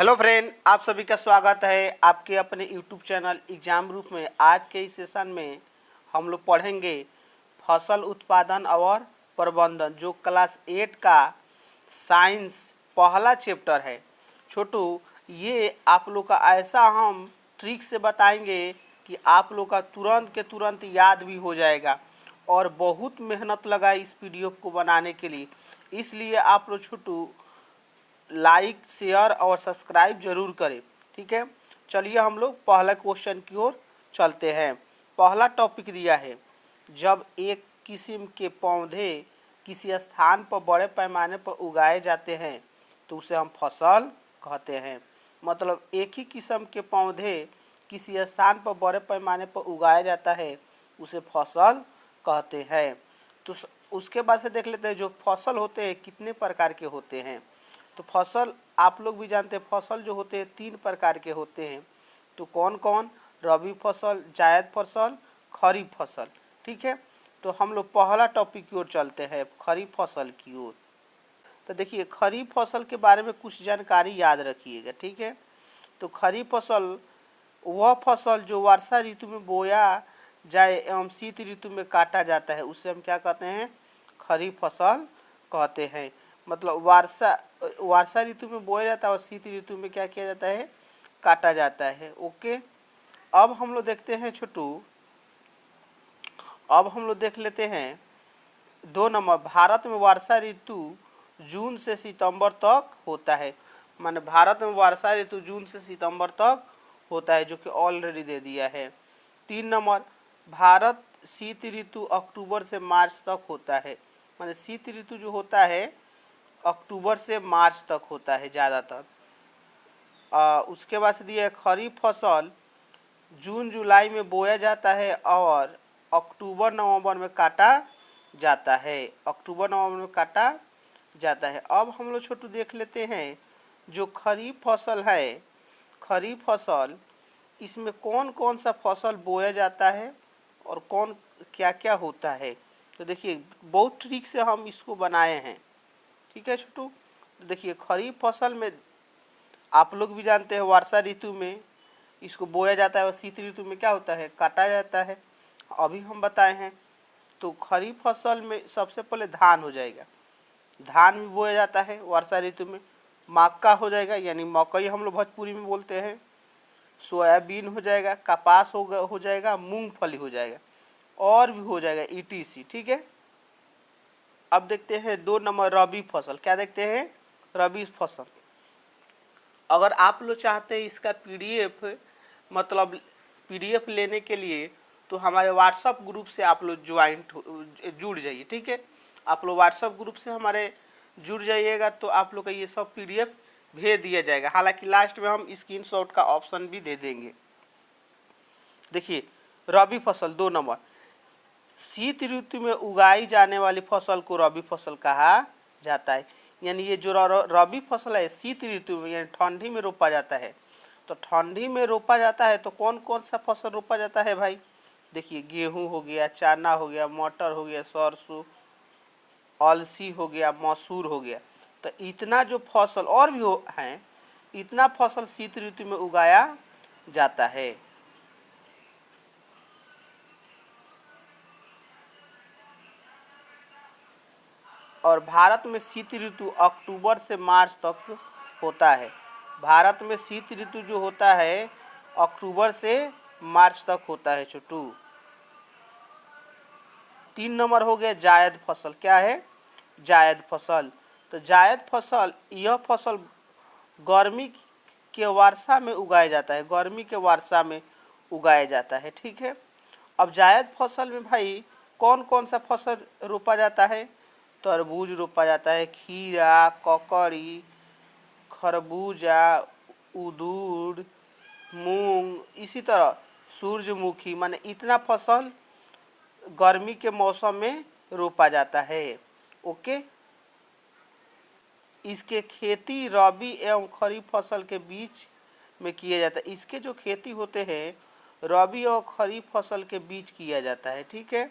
Hello friend, आप सभी का स्वागत है आपके अपने यूट्यूब चैनल एग्जाम ग्रुप में। आज के इस सेशन में हम लोग पढ़ेंगे फसल उत्पादन और प्रबंधन, जो क्लास 8 का साइंस पहला चैप्टर है। छोटू, ये आप लोग का ऐसा हम ट्रिक से बताएंगे कि आप लोग का तुरंत के तुरंत याद भी हो जाएगा और बहुत मेहनत लगा इस पीडीएफ को बनाने के लिए। इसलिए आप लोग छोटू लाइक शेयर और सब्सक्राइब जरूर करें, ठीक है। चलिए हम लोग पहला क्वेश्चन की ओर चलते हैं। पहला टॉपिक दिया है, जब एक किस्म के पौधे किसी स्थान पर बड़े पैमाने पर उगाए जाते हैं तो उसे हम फसल कहते हैं। मतलब एक ही किस्म के पौधे किसी स्थान पर बड़े पैमाने पर उगाया जाता है उसे फसल कहते हैं। तो उसके बाद से देख लेते हैं जो फसल होते हैं कितने प्रकार के होते हैं। तो फसल आप लोग भी जानते हैं, फसल जो होते हैं 3 प्रकार के होते हैं। तो कौन कौन? रबी फसल, जायद फसल, खरीफ फसल, ठीक है। तो हम लोग पहला टॉपिक की ओर चलते हैं, खरीफ फसल की ओर। तो देखिए, खरीफ फसल के बारे में कुछ जानकारी याद रखिएगा, ठीक है। तो खरीफ फसल वह फसल जो वर्षा ऋतु में बोया जाए एवं शीत ऋतु में काटा जाता है उसे हम क्या कहते हैं? खरीफ फसल कहते हैं। मतलब वर्षा ऋतु में बोया जाता है और शीत ऋतु में क्या किया जाता है? काटा जाता है। ओके, अब हम लोग देखते हैं छोटू, अब हम लोग देख लेते हैं 2 नंबर। भारत में वर्षा ऋतु जून से सितंबर तक होता है। माने भारत में वर्षा ऋतु जून से सितंबर तक होता है, जो कि ऑलरेडी दे दिया है। 3 नंबर, भारत शीत ऋतु अक्टूबर से मार्च तक होता है। माने शीत ऋतु जो होता है अक्टूबर से मार्च तक होता है ज़्यादातर। उसके बाद से दिया है खरीफ फसल जून जुलाई में बोया जाता है और अक्टूबर नवंबर में काटा जाता है। अक्टूबर नवंबर में काटा जाता है। अब हम लोग छोटू देख लेते हैं जो खरीफ फसल है, खरीफ फसल इसमें कौन कौन सा फसल बोया जाता है और कौन क्या क्या होता है। तो देखिए, बहुत ट्रिक से हम इसको बनाए हैं, ठीक है छोटू। तो देखिए, खरीफ फसल में आप लोग भी जानते हैं वर्षा ऋतु में इसको बोया जाता है और शीत ऋतु में क्या होता है? काटा जाता है। अभी हम बताए हैं। तो खरीफ फसल में सबसे पहले धान हो जाएगा, धान भी बोया जाता है वर्षा ऋतु में। मक्का हो जाएगा, यानी मकई हम लोग भोजपुरी में बोलते हैं। सोयाबीन हो जाएगा, कपास हो जाएगा, मूंगफली हो जाएगा और भी हो जाएगा ईटीसी, ठीक है। अब देखते हैं 2 नंबर रबी फसल। क्या देखते हैं? रबी फसल। अगर आप लोग चाहते हैं इसका पीडीएफ, मतलब पीडीएफ लेने के लिए, तो हमारे व्हाट्सएप ग्रुप से आप लोग जुड़ जाइए, ठीक है। आप लोग व्हाट्सएप ग्रुप से हमारे जुड़ जाइएगा तो आप लोग का ये सब पीडीएफ भेज दिया जाएगा। हालांकि लास्ट में हम स्क्रीनशॉट का ऑप्शन भी दे देंगे। देखिए, रबी फसल 2 नंबर, शीत ऋतु में उगाई जाने वाली फसल को रबी फसल कहा जाता है। यानी ये जो रबी फसल है शीत ऋतु में यानी ठंडी में रोपा जाता है। तो ठंडी में रोपा जाता है तो कौन कौन सा फसल रोपा जाता है भाई? देखिए, गेहूं हो गया, चना हो गया, मटर हो गया, सरसों, अलसी हो गया, मसूर हो गया। तो इतना जो फसल और भी हैं, इतना फसल शीत ऋतु में उगाया जाता है। और भारत में शीत ऋतु अक्टूबर से मार्च तक होता है। भारत में शीत ऋतु जो होता है अक्टूबर से मार्च तक होता है छोटू। 3 नंबर हो गया जायद फसल। क्या है? जायद फसल। तो जायद फसल, यह फसल गर्मी के वर्षा में उगाया जाता है, गर्मी के वर्षा में उगाया जाता है, ठीक है। अब जायद फसल में भाई कौन कौन सा फसल रोपा जाता है? तरबूज रोपा जाता है, खीरा, ककड़ी, खरबूजा, उड़द, मूंग, इसी तरह सूरजमुखी। माने इतना फसल गर्मी के मौसम में रोपा जाता है। ओके, इसके खेती रबी एवं खरीफ फसल के बीच में किया जाता है। इसके जो खेती होते हैं रबी और खरीफ फसल के बीच किया जाता है, ठीक है।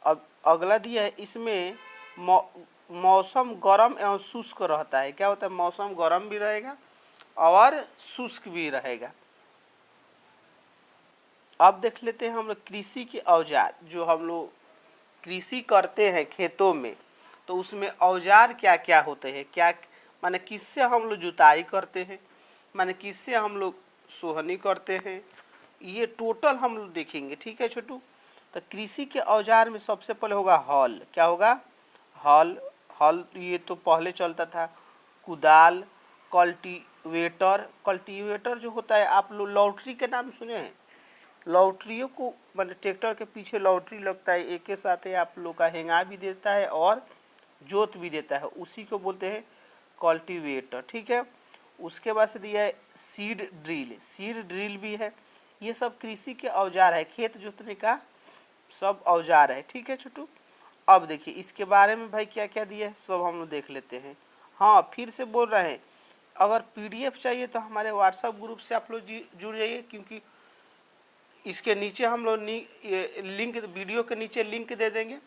अब अगला दिया है, इसमें मौसम गर्म एवं शुष्क रहता है। क्या होता है? मौसम गर्म भी रहेगा और शुष्क भी रहेगा। अब देख लेते हैं हम लोग कृषि के औजार, जो हम लोग कृषि करते हैं खेतों में, तो उसमें औजार क्या क्या होते हैं, क्या माने किससे हम लोग जुताई करते हैं, माने किससे हम लोग सोहनी करते हैं, ये टोटल हम लोग देखेंगे। ठीक है छोटू। तो कृषि के औजार में सबसे पहले होगा हल। क्या होगा? हल। हल ये तो पहले चलता था। कुदाल, कल्टीवेटर। कल्टीवेटर जो होता है, आप लोग लॉटरी के नाम सुने हैं? लॉटरियों को मतलब ट्रैक्टर के पीछे लॉटरी लगता है, एक के साथ ही आप लोग का हेंगा भी देता है और जोत भी देता है, उसी को बोलते हैं कल्टीवेटर। ठीक है। उसके बाद से दिया है सीड ड्रिल। सीड ड्रिल भी है। ये सब कृषि के औजार है, खेत जोतने का सब औजार है। ठीक है छोटू। अब देखिए इसके बारे में भाई क्या क्या दिया है सब हम लोग देख लेते हैं। हाँ, फिर से बोल रहे हैं, अगर पीडीएफ चाहिए तो हमारे व्हाट्सएप ग्रुप से आप लोग जुड़ जाइए, क्योंकि इसके नीचे हम लोग लिंक, वीडियो के नीचे लिंक दे देंगे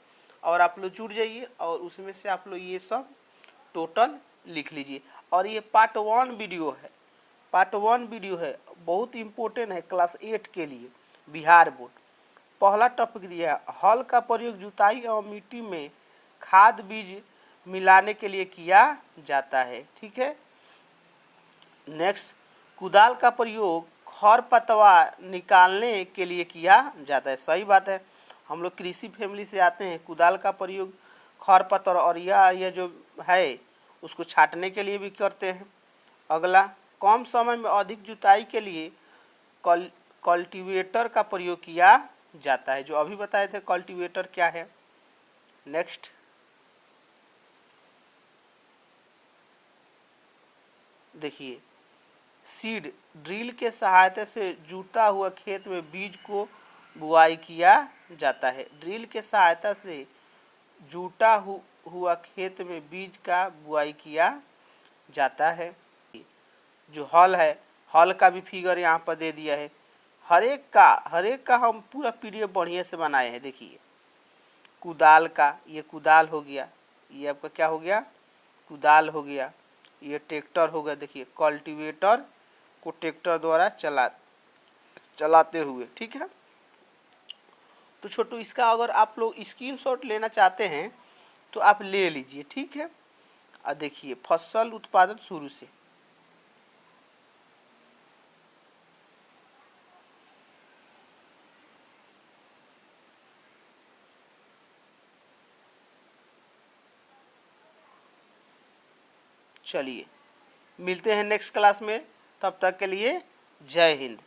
और आप लोग जुड़ जाइए और उसमें से आप लोग ये सब टोटल लिख लीजिए। और ये पार्ट 1 वीडियो है, पार्ट 1 वीडियो है, बहुत इम्पोर्टेंट है क्लास 8 के लिए, बिहार बोर्ड। पहला टॉपिक दिया है, हल का प्रयोग जुताई और मिट्टी में खाद बीज मिलाने के लिए किया जाता है। ठीक है। नेक्स्ट, कुदाल का प्रयोग खरपतवार निकालने के लिए किया जाता है। सही बात है, हम लोग कृषि फैमिली से आते हैं। कुदाल का प्रयोग खरपतवार और यह जो है उसको छांटने के लिए भी करते हैं। अगला, कम समय में अधिक जुताई के लिए कल्टीवेटर का प्रयोग किया जाता है, जो अभी बताए थे कल्टीवेटर क्या है। नेक्स्ट, देखिए सीड ड्रिल के सहायता से जुता हुआ खेत में बीज को बुआई किया जाता है। ड्रिल के सहायता से जुटा हुआ खेत में बीज का बुआई किया जाता है। जो हल है, हल का भी फिगर यहाँ पर दे दिया है। हर एक का हम पूरा पीडीएफ बढ़िया से बनाए हैं। देखिए कुदाल का, ये कुदाल हो गया, ये आपका क्या हो गया? कुदाल हो गया। ये ट्रैक्टर हो गया। देखिए कल्टीवेटर को ट्रैक्टर द्वारा चलाते हुए। ठीक है। तो छोटू इसका अगर आप लोग स्क्रीनशॉट लेना चाहते हैं तो आप ले लीजिए। ठीक है। और देखिए फसल उत्पादन शुरू से, चलिए मिलते हैं नेक्स्ट क्लास में, तब तक के लिए जय हिंद।